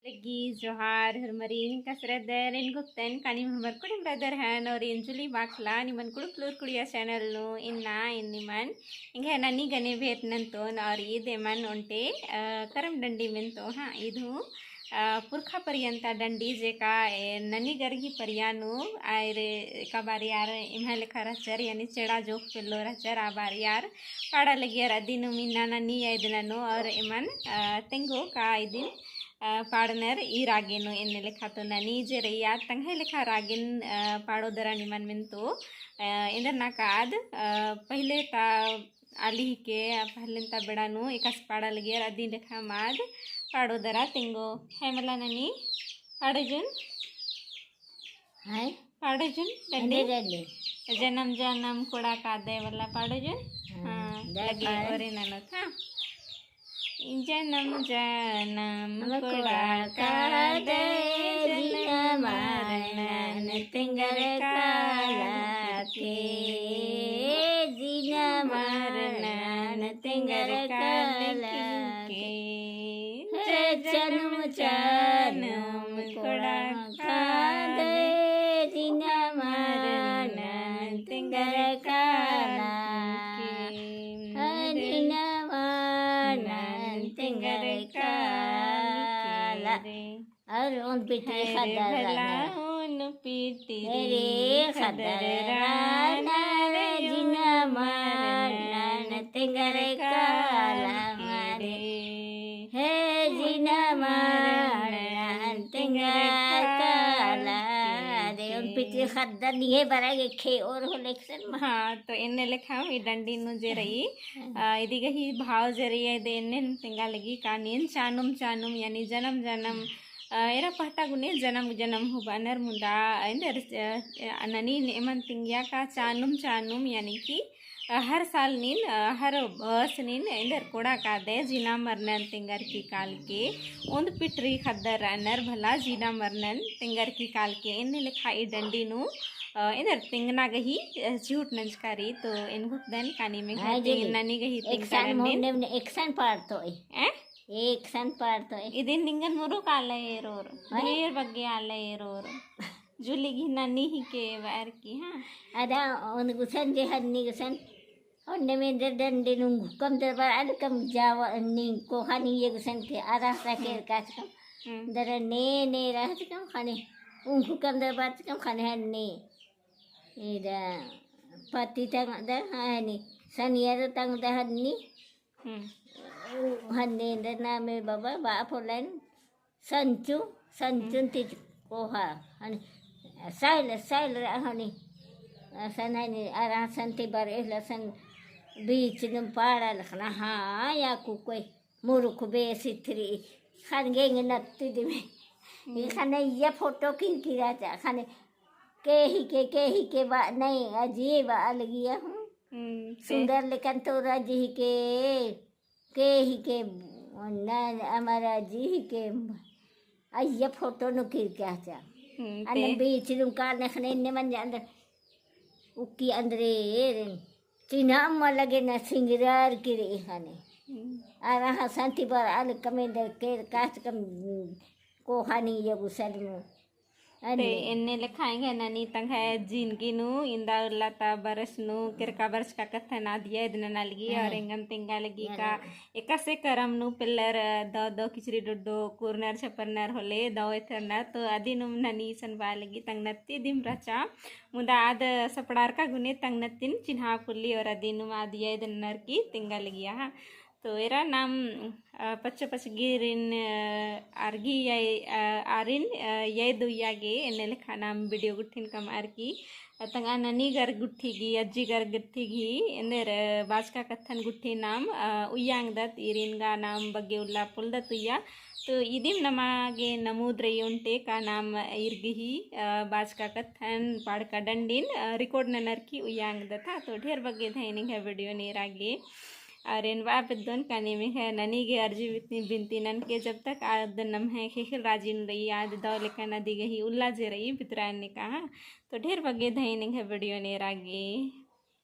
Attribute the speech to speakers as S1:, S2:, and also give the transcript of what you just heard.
S1: लगी जोहार हरमरीन कसरदर इन गुप्तन कानी हमर कुड़ी ब्रदर हन और इंजुली बाखला निमन कुड़ प्लूर कुड़िया चैनल नु इन्ना इन निमन इंगे ननी गने भेट नंतो और ईद एमन उंटे करम डंडी में तो हाँ इधु पुरखा पर्यंत डंडी जेका ननी गरगी पर्यानु आयरे का बारी यार इम्हा लेखा रचर यानी चेड़ा जोक पिल्लो रचर आ बारी यार पाड़ा लगी यार अदिनु मिन्ना ननी ऐदननु और इमन तेंगो का दिन पाड़नर ई रागेनु एने लेखा तो ननी जे रैया तंगे लेखा रागिन पाड़ोदरा निमन में तो इंदर नाकाद पहले ता आली के पहले ता बेड़ानु एकस पाड़ा लगी अदी लेखा माद पाड़ोदरा तिंगो है मला ननी पाड़ेजुन
S2: हाय
S1: पाड़ेजुन
S2: डंडी
S1: जन्म जन्म कोड़ा कादे वाला पाड़ेजुन हाँ लगी और ननो था जन्म जन्म कोड़ा कादे जन्म मरण तिंगर काला के जन्म मरण तिंगर काला के जन्म जन्म कोड़ा कादे जन्म मरण तिंगर काला
S2: और उन पीटी खदराना जिना मारना तिंगर काला मारे हे जिना मारना तिंगर काला दे उन पीटी खदर लिए बरागे खे और हो लेक्सन
S1: हाँ तो इन्ने लेखा ई डंडी नु जे रही इदिगे ही भाव जे रही है दे इन्ने तिंगा लगी कानीन चानुम चानुम यानी जन्म जन्म एरा पहटा गुने जन्म जन्म हो बनर मुंडा इंदर ननी एमन तिंगिया का चानुम चानुम यानी कि हर साल नीन हर बस नीन इंदर कोड़ा का दे जीना मरनन तिंगर की काल के उंद पिटरी खद्दर अनर भला जीना मरनन तिंगर की काल के इन्ने लिखाई डंडी नु इधर तिंगना गही झूठ नंजकारी तो इनको दन कानी में ननी गही तिंगर
S2: एक्शन पार तो एक सन पार तो
S1: इदिन निंगन मुरु काले रोर ढेर बग्गे आले रोर जुली गी ननी ही के वार की हाँ
S2: अदा उन गुसन जे हन्नी गुसन और में डंडे नुंग कम दरबार अल कम जावा नी को खानी ये गुसन के आधा सके काच कम दर ने रह कम खाने उनको कम दरबार कम खाने हन्नी इदा पति तंग दर हन्नी सनिया तंग दर हन्नी हन्नी दर नाम बाबा बाप होलन संचू संचुन ती कोहा हनी साइल हनी सन हनी आरा संती बर एला सन बीच नुम पाड़ा लखना हाँ या कोई मुरुख बेसिथरी खान गेंगे नत्ती दिमे ये खाने ये फोटो किन की राजा खाने के ही बा नहीं अजीब अलगिया हूँ सुंदर लेकिन तो राजी के ही के न हमारा जी के ये फोटो नु किर क्या चा अन्य बीच नुम कार नखने इन्ने मन अंदर उकी अंदरे चिन्हम लगे न सिंगरार की रे खाने आ रहा शांति पर आल कमे दर के काच कम को खानी ये गुसल में
S1: अरे इन्ने लिखाएंगे ननी तंग है जिनकी नु इंदा लता बरस नु किरका बरस का कथन आदिया इदना लगी और इंगम तिंगा लगी का एकसे करम नु पिल्लर दो किचरी डुड्डो कुरनर छपरनर होले दो इथरनर तो आदि नु ननी सनबा लगी तंग नत्ती दिम रचा मुदा आद सपड़ार का गुने तंग नत्तिन चिन्हा पुल्ली और आदि नु आदिया इदनर की तिंगा लगी हा तो एरा नाम पच गिरिन आरगी आरिन ये दुयागे एने लेखा नाम वीडियो गुट्ठिन कम आर की तंगा ननी गर गुट्ठी गी अज्जी गर गुट्ठी गी इंदर बाजका कथन गुट्ठी नाम उयांग दत इरिन गा नाम बग्गे उल्ला पुल दत उया तो इदिम नमागे नमूद रही उनटे का नाम इर्गी बाजका कथन पाड़ का डंडिन रिकॉर्ड ननर की उयांग दता तो ढेर बग्गे धैनिंग है वीडियो नेरागे और इन वाप दोन कानी में है ननी के अर्जी इतनी बिनती नन के जब तक आद नम है खेखिल राजी रही आद दौ लेकर नदी गही उल्ला जे रही पितरायन ने कहा तो ढेर बगे धैनिंग है वीडियो नेरागे।